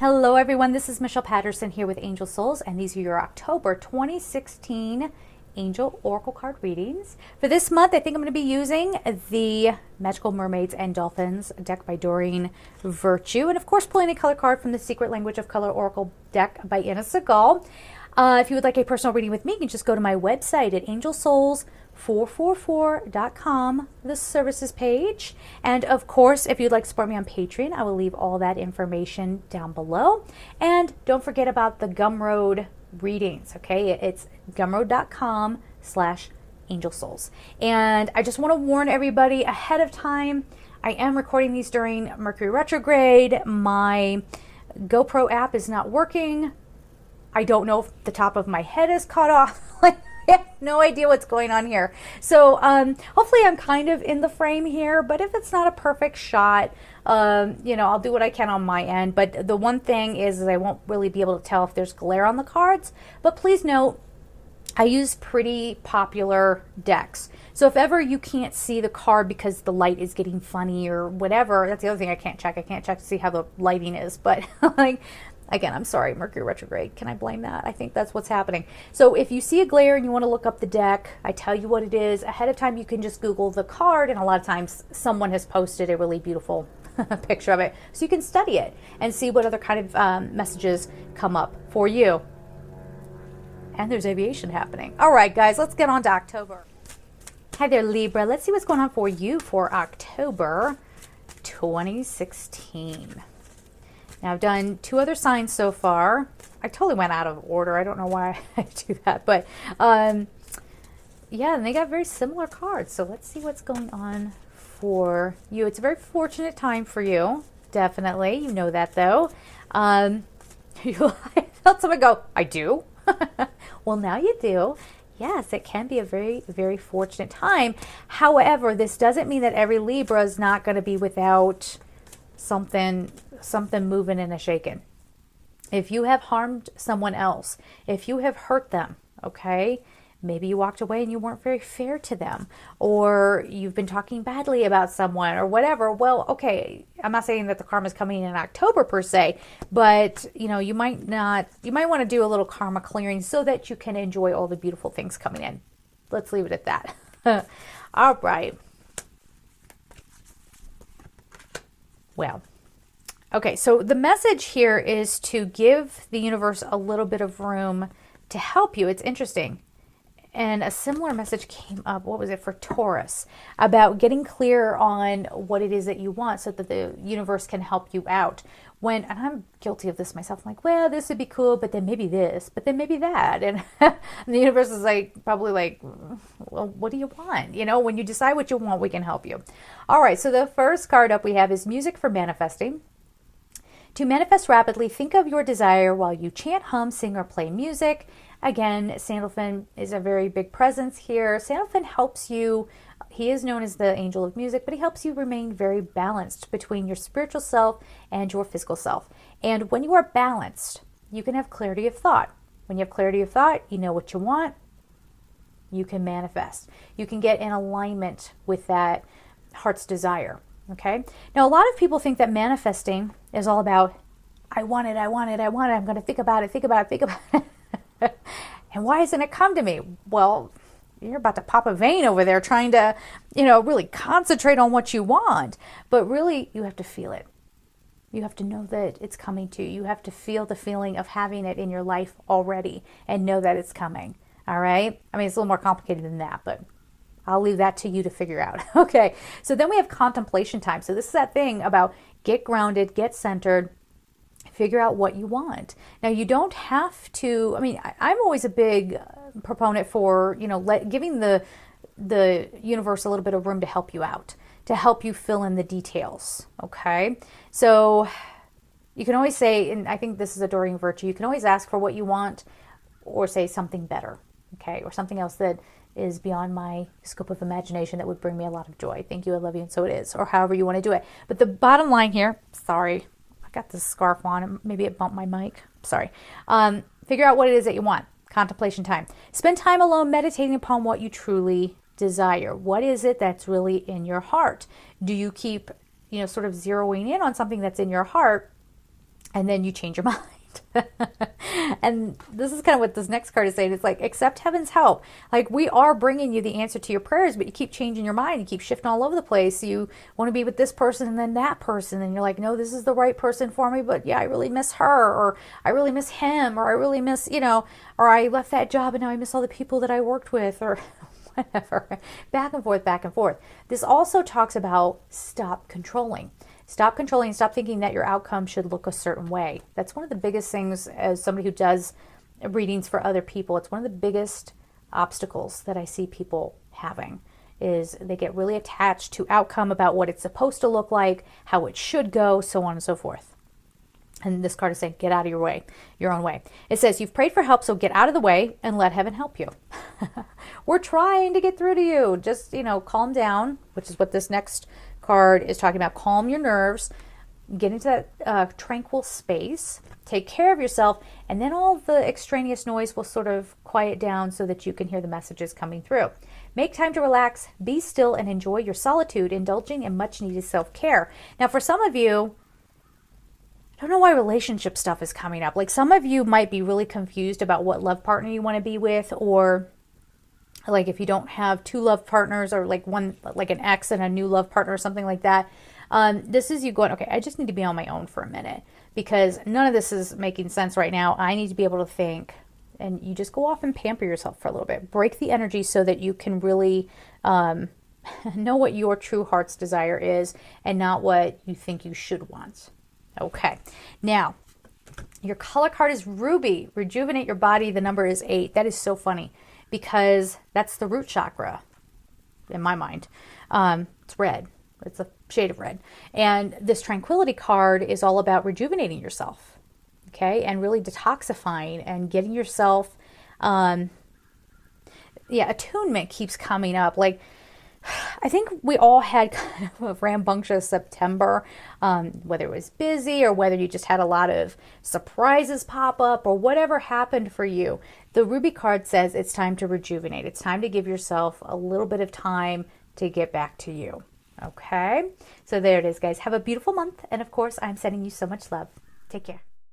Hello everyone, this is Michelle Patterson here with Angel Souls, and these are your October 2016 Angel Oracle card readings. For this month, I think I'm going to be using the Magical Mermaids and Dolphins deck by Doreen Virtue, and of course pulling a color card from the Secret Language of Color Oracle deck by Anna Segal. If you would like a personal reading with me, you can just go to my website at angelsouls444.com, the services page. And of course, if you'd like to support me on Patreon, I will leave all that information down below. And don't forget about the Gumroad readings, okay? It's gumroad.com/angelsouls. And I just want to warn everybody ahead of time, I am recording these during Mercury retrograde. My GoPro app is not working. I don't know if the top of my head is cut off. I have no idea what's going on here. So hopefully I'm kind of in the frame here, but if it's not a perfect shot, I'll do what I can on my end. But the one thing is I won't really be able to tell if there's glare on the cards. But please note, I use pretty popular decks. So if ever you can't see the card because the light is getting funny or whatever, that's the other thing I can't check. I can't check to see how the lighting is. But again, I'm sorry, Mercury retrograde. Can I blame that? I think that's what's happening. So if you see a glare and you want to look up the deck, I tell you what it is. Ahead of time, you can just Google the card, and a lot of times someone has posted a really beautiful picture of it. So you can study it and see what other kind of messages come up for you. And there's aviation happening. All right, guys, let's get on to October. Hi there, Libra. Let's see what's going on for you for October 2016. Now, I've done two other signs so far. I totally went out of order. I don't know why I do that. But, yeah, and they got very similar cards. So let's see what's going on for you. It's a very fortunate time for you. Definitely. You know that, though. I felt someone go, I do? Well, now you do. Yes, it can be a very, very fortunate time. However, this doesn't mean that every Libra is not going to be without something moving and a shaking. If you have harmed someone else, if you have hurt them, okay, maybe you walked away and you weren't very fair to them, or you've been talking badly about someone or whatever. Well, okay, I'm not saying that the karma is coming in October per se, but you might want to do a little karma clearing so that you can enjoy all the beautiful things coming in. Let's leave it at that. All right. Well, okay, so the message here is to give the universe a little bit of room to help you. It's interesting. And a similar message came up, what was it, for Taurus, about getting clear on what it is that you want so that the universe can help you out. And I'm guilty of this myself. I'm like, well, this would be cool, but then maybe this, but then maybe that. And the universe is probably like, well, what do you want? When you decide what you want, we can help you. All right, so the first card up we have is Music for Manifesting. To manifest rapidly, think of your desire while you chant, hum, sing, or play music. Again, Sandalphon is a very big presence here. Sandalphon helps you. He is known as the angel of music, but he helps you remain very balanced between your spiritual self and your physical self. And when you are balanced, you can have clarity of thought. When you have clarity of thought, you know what you want, you can manifest. You can get in alignment with that heart's desire. Okay. Now, a lot of people think that manifesting is all about, I want it, I want it, I want it. I'm going to think about it, think about it, think about it. And why doesn't it come to me? Well, you're about to pop a vein over there trying to, really concentrate on what you want. But really, you have to feel it. You have to know that it's coming to you. You have to feel the feeling of having it in your life already and know that it's coming. All right? I mean, it's a little more complicated than that, but I'll leave that to you to figure out. Okay, so then we have contemplation time. So this is that thing about get grounded, get centered, figure out what you want. Now, you don't have to, I'm always a big proponent for, giving the universe a little bit of room to help you out, to help you fill in the details, okay? So you can always say, and I think this is a Doreen Virtue, you can always ask for what you want or say something better, okay? Or something else that is beyond my scope of imagination that would bring me a lot of joy. Thank you, I love you, and so it is. Or however you want to do it. But the bottom line here, sorry, I got this scarf on. Maybe it bumped my mic. Sorry. Figure out what it is that you want. Contemplation time. Spend time alone meditating upon what you truly desire. What is it that's really in your heart? Do you keep, sort of zeroing in on something that's in your heart and then you change your mind. And this is kind of what this next card is saying. It's like, accept heaven's help. Like, we are bringing you the answer to your prayers, but you keep changing your mind. You keep shifting all over the place. You want to be with this person and then that person. And you're like, no, this is the right person for me. But yeah, I really miss her, or I really miss him, or I really miss, or I left that job and now I miss all the people that I worked with, or whatever. Back and forth, back and forth. This also talks about stop controlling. Stop controlling, stop thinking that your outcome should look a certain way. That's one of the biggest things as somebody who does readings for other people. It's one of the biggest obstacles that I see people having, is they get really attached to outcome, about what it's supposed to look like, how it should go, so on and so forth. And this card is saying, get out of your way, your own way. It says, you've prayed for help, so get out of the way and let heaven help you. We're trying to get through to you. Just, calm down, which is what this next card is talking about. Calm your nerves, get into that tranquil space, take care of yourself, and then all the extraneous noise will sort of quiet down so that you can hear the messages coming through. Make time to relax, be still, and enjoy your solitude, indulging in much needed self-care. Now, for some of you, I don't know why relationship stuff is coming up. Like, some of you might be really confused about what love partner you want to be with, or like if you don't have two love partners, or like one, like an ex and a new love partner or something like that. This is you going, okay, I just need to be on my own for a minute, because none of this is making sense right now. I need to be able to think, and you just go off and pamper yourself for a little bit. Break the energy so that you can really know what your true heart's desire is, and not what you think you should want. Okay, now your color card is ruby. Rejuvenate your body. The number is 8. That is so funny, because that's the root chakra in my mind. It's red. It's a shade of red. And this tranquility card is all about rejuvenating yourself, okay? And really detoxifying and getting yourself, attunement keeps coming up. Like, I think we all had kind of a rambunctious September, whether it was busy or whether you just had a lot of surprises pop up or whatever happened for you. The Ruby card says it's time to rejuvenate. It's time to give yourself a little bit of time to get back to you. Okay? So there it is, guys. Have a beautiful month. And of course, I'm sending you so much love. Take care.